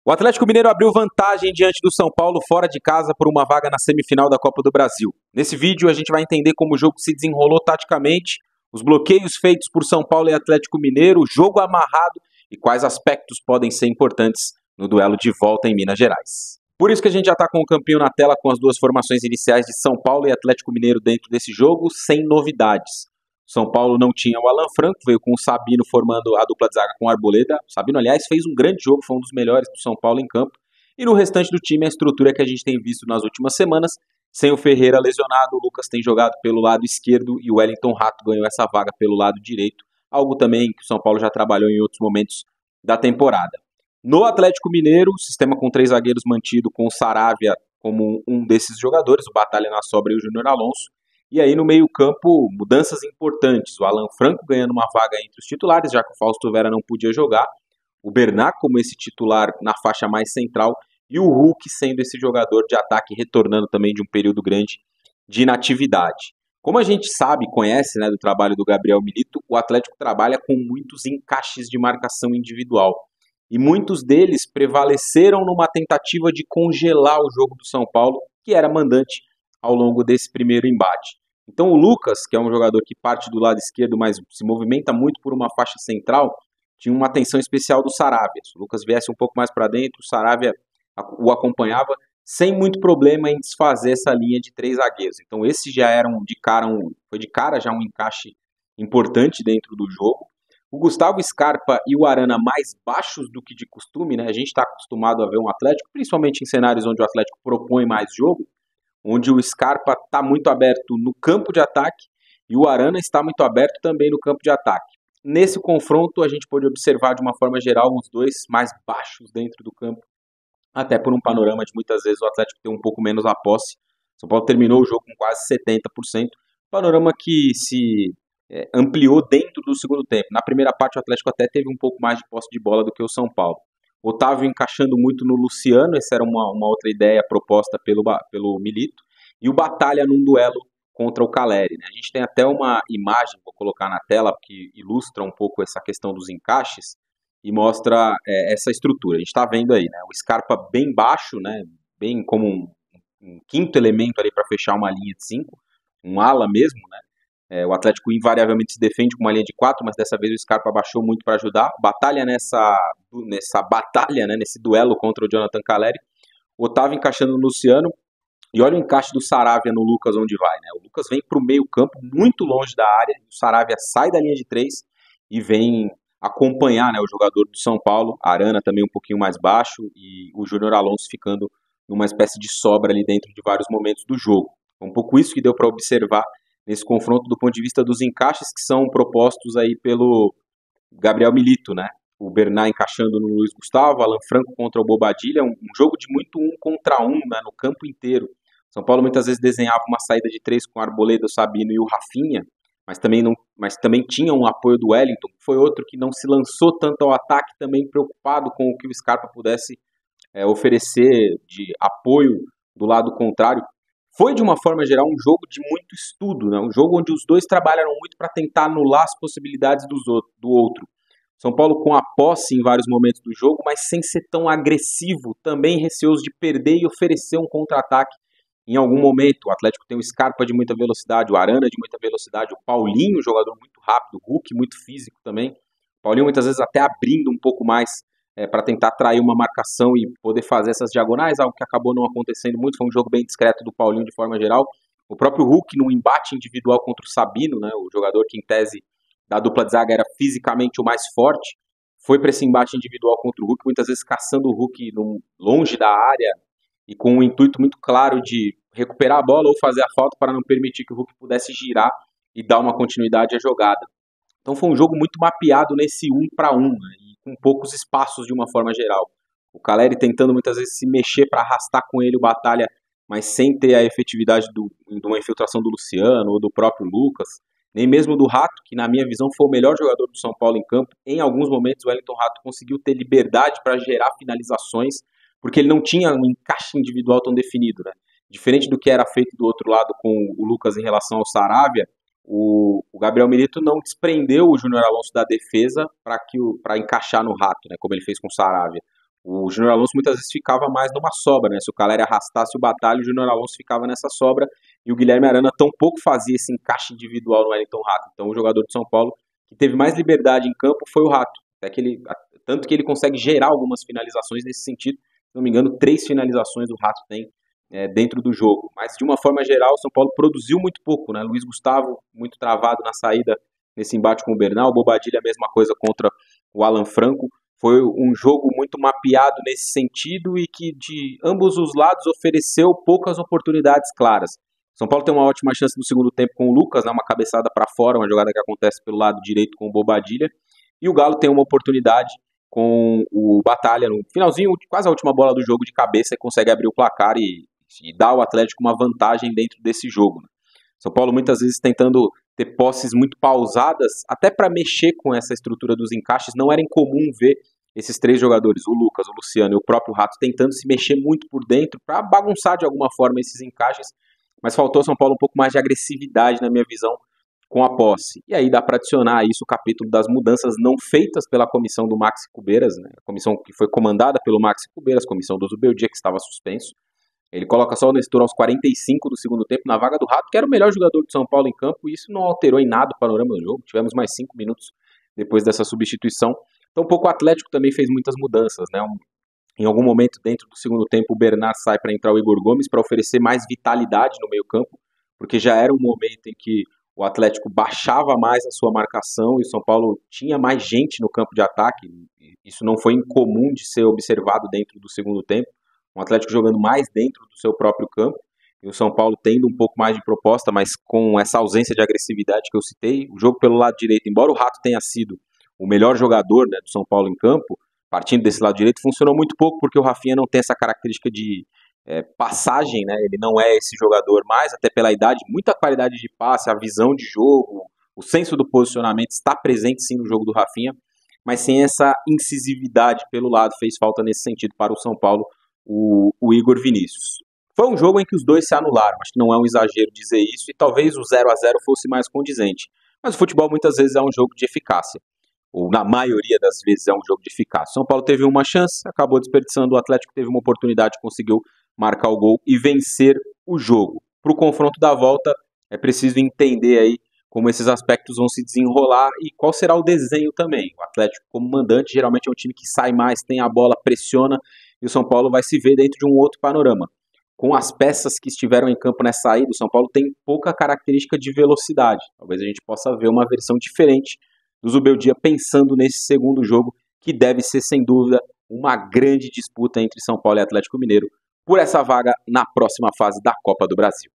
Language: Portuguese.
O Atlético Mineiro abriu vantagem diante do São Paulo fora de casa por uma vaga na semifinal da Copa do Brasil. Nesse vídeo a gente vai entender como o jogo se desenrolou taticamente, os bloqueios feitos por São Paulo e Atlético Mineiro, o jogo amarrado e quais aspectos podem ser importantes no duelo de volta em Minas Gerais. Por isso que a gente já está com o campinho na tela com as duas formações iniciais de São Paulo e Atlético Mineiro dentro desse jogo, sem novidades. São Paulo não tinha o Alan Franco, veio com o Sabino formando a dupla de zaga com o Arboleda. O Sabino, aliás, fez um grande jogo, foi um dos melhores do São Paulo em campo. E no restante do time, a estrutura que a gente tem visto nas últimas semanas. Sem o Ferreira lesionado, o Lucas tem jogado pelo lado esquerdo e o Wellington Rato ganhou essa vaga pelo lado direito. Algo também que o São Paulo já trabalhou em outros momentos da temporada. No Atlético Mineiro, sistema com 3 zagueiros mantido com o Saravia como um desses jogadores, o Batalha na sobra e o Júnior Alonso. E aí no meio campo, mudanças importantes. O Alan Franco ganhando uma vaga entre os titulares, já que o Fausto Vera não podia jogar. O Bernat como esse titular na faixa mais central. E o Hulk sendo esse jogador de ataque, retornando também de um período grande de inatividade. Como a gente sabe, conhece, né, do trabalho do Gabriel Milito, o Atlético trabalha com muitos encaixes de marcação individual. E muitos deles prevaleceram numa tentativa de congelar o jogo do São Paulo, que era mandante ao longo desse primeiro embate. Então o Lucas, que é um jogador que parte do lado esquerdo, mas se movimenta muito por uma faixa central, tinha uma atenção especial do Saravia. Se o Lucas viesse um pouco mais para dentro, o Saravia o acompanhava sem muito problema em desfazer essa linha de 3 zagueiros. Então esse já era foi de cara já um encaixe importante dentro do jogo. O Gustavo Scarpa e o Arana mais baixos do que de costume, né? A gente está acostumado a ver um Atlético, principalmente em cenários onde o Atlético propõe mais jogo, onde o Scarpa está muito aberto no campo de ataque e o Arana está muito aberto também no campo de ataque. Nesse confronto, a gente pôde observar de uma forma geral os dois mais baixos dentro do campo, até por um panorama de muitas vezes o Atlético ter um pouco menos a posse. São Paulo terminou o jogo com quase 70%, panorama que se ampliou dentro do segundo tempo. Na primeira parte, o Atlético até teve um pouco mais de posse de bola do que o São Paulo. Otávio encaixando muito no Luciano, essa era uma outra ideia proposta pelo Milito, e o Batalha num duelo contra o Caleri. Né? A gente tem até uma imagem, vou colocar na tela, que ilustra um pouco essa questão dos encaixes e mostra essa estrutura. A gente está vendo aí, né? O Scarpa bem baixo, né? Bem como um quinto elemento ali para fechar uma linha de 5, um ala mesmo, né? O Atlético invariavelmente se defende com uma linha de 4, mas dessa vez o Scarpa baixou muito para ajudar. Batalha nessa batalha, né, nesse duelo contra o Jonathan Caleri. O Otávio encaixando no Luciano. E olha o encaixe do Saravia no Lucas onde vai. Né? O Lucas vem para o meio campo, muito longe da área. O Saravia sai da linha de 3 e vem acompanhar, né, o jogador do São Paulo. A Arana também um pouquinho mais baixo. E o Júnior Alonso ficando numa espécie de sobra ali dentro de vários momentos do jogo. Um pouco isso que deu para observar nesse confronto do ponto de vista dos encaixes que são propostos aí pelo Gabriel Milito, né? O Bernat encaixando no Luiz Gustavo, Alan Franco contra o Bobadilla, um jogo de muito 1 contra 1, né, no campo inteiro. São Paulo muitas vezes desenhava uma saída de 3 com o Arboleda, o Sabino e o Rafinha, mas também tinha um apoio do Wellington, que foi outro que não se lançou tanto ao ataque, também preocupado com o que o Scarpa pudesse oferecer de apoio do lado contrário. Foi, de uma forma geral, um jogo de muito estudo, né? Um jogo onde os dois trabalharam muito para tentar anular as possibilidades do outro. São Paulo com a posse em vários momentos do jogo, mas sem ser tão agressivo, também receoso de perder e oferecer um contra-ataque em algum momento. O Atlético tem o Scarpa de muita velocidade, o Arana de muita velocidade, o Paulinho, jogador muito rápido, o Hulk muito físico também. O Paulinho muitas vezes até abrindo um pouco mais para tentar atrair uma marcação e poder fazer essas diagonais, algo que acabou não acontecendo muito. Foi um jogo bem discreto do Paulinho de forma geral. O próprio Hulk num embate individual contra o Sabino, né, o jogador que em tese da dupla de zaga era fisicamente o mais forte, foi para esse embate individual contra o Hulk, muitas vezes caçando o Hulk longe da área e com um intuito muito claro de recuperar a bola ou fazer a falta para não permitir que o Hulk pudesse girar e dar uma continuidade à jogada. Então foi um jogo muito mapeado nesse 1 para 1, né, e com poucos espaços de uma forma geral. O Caleri tentando muitas vezes se mexer para arrastar com ele o Batalha, mas sem ter a efetividade de uma infiltração do Luciano ou do próprio Lucas, nem mesmo do Rato, que na minha visão foi o melhor jogador do São Paulo em campo. Em alguns momentos o Wellington Rato conseguiu ter liberdade para gerar finalizações, porque ele não tinha um encaixe individual tão definido, né? Diferente do que era feito do outro lado com o Lucas em relação ao Saravia, o Gabriel Milito não desprendeu o Júnior Alonso da defesa para encaixar no Rato, né, como ele fez com o Saravia. O Júnior Alonso muitas vezes ficava mais numa sobra, né? Se o Caleri arrastasse o Batalha, o Júnior Alonso ficava nessa sobra e o Guilherme Arana tampouco fazia esse encaixe individual no Wellington Rato. Então o jogador de São Paulo que teve mais liberdade em campo foi o Rato. Tanto que ele consegue gerar algumas finalizações nesse sentido. Se não me engano, 3 finalizações o Rato tem dentro do jogo. Mas de uma forma geral, o São Paulo produziu muito pouco, né? Luiz Gustavo muito travado na saída nesse embate com o Bernal, o Bobadilla a mesma coisa contra o Alan Franco. Foi um jogo muito mapeado nesse sentido e que de ambos os lados ofereceu poucas oportunidades claras. São Paulo tem uma ótima chance no segundo tempo com o Lucas, né, uma cabeçada para fora, uma jogada que acontece pelo lado direito com o Bobadilla. E o Galo tem uma oportunidade com o Batalha no finalzinho, quase a última bola do jogo de cabeça, e consegue abrir o placar e dar ao Atlético uma vantagem dentro desse jogo, né? São Paulo muitas vezes tentando ter posses muito pausadas, até para mexer com essa estrutura dos encaixes. Não era incomum ver esses 3 jogadores, o Lucas, o Luciano e o próprio Rato, tentando se mexer muito por dentro para bagunçar de alguma forma esses encaixes, mas faltou ao São Paulo um pouco mais de agressividade, na minha visão, com a posse. E aí dá para adicionar a isso o capítulo das mudanças não feitas pela comissão do Maxi Cubeiras, né? A comissão que foi comandada pelo Maxi Cubeiras, comissão do Zubeldia, que estava suspenso. Ele coloca só o Nestor aos 45 do segundo tempo na vaga do Rato, que era o melhor jogador de São Paulo em campo, e isso não alterou em nada o panorama do jogo. Tivemos mais 5 minutos depois dessa substituição. Então, um pouco o Atlético também fez muitas mudanças, né? Em algum momento, dentro do segundo tempo, o Bernard sai para entrar o Igor Gomes para oferecer mais vitalidade no meio-campo, porque já era um momento em que o Atlético baixava mais a sua marcação e o São Paulo tinha mais gente no campo de ataque. Isso não foi incomum de ser observado dentro do segundo tempo. Um Atlético jogando mais dentro do seu próprio campo e o São Paulo tendo um pouco mais de proposta, mas com essa ausência de agressividade que eu citei. O jogo pelo lado direito, embora o Rato tenha sido o melhor jogador, né, do São Paulo em campo, partindo desse lado direito, funcionou muito pouco porque o Rafinha não tem essa característica de passagem, né? Ele não é esse jogador mais, até pela idade, muita qualidade de passe, a visão de jogo, o senso do posicionamento está presente sim no jogo do Rafinha, mas sem essa incisividade pelo lado, fez falta nesse sentido para o São Paulo o Igor Vinícius. Foi um jogo em que os dois se anularam, acho que não é um exagero dizer isso, e talvez o 0 a 0 fosse mais condizente. Mas o futebol muitas vezes é um jogo de eficácia, ou na maioria das vezes é um jogo de eficácia. São Paulo teve uma chance, acabou desperdiçando, o Atlético teve uma oportunidade, conseguiu marcar o gol e vencer o jogo. Para o confronto da volta, é preciso entender aí como esses aspectos vão se desenrolar e qual será o desenho também. O Atlético, como mandante, geralmente é um time que sai mais, tem a bola, pressiona, e o São Paulo vai se ver dentro de um outro panorama. Com as peças que estiveram em campo nessa saída, o São Paulo tem pouca característica de velocidade. Talvez a gente possa ver uma versão diferente do Zubeldia pensando nesse segundo jogo, que deve ser, sem dúvida, uma grande disputa entre São Paulo e Atlético Mineiro por essa vaga na próxima fase da Copa do Brasil.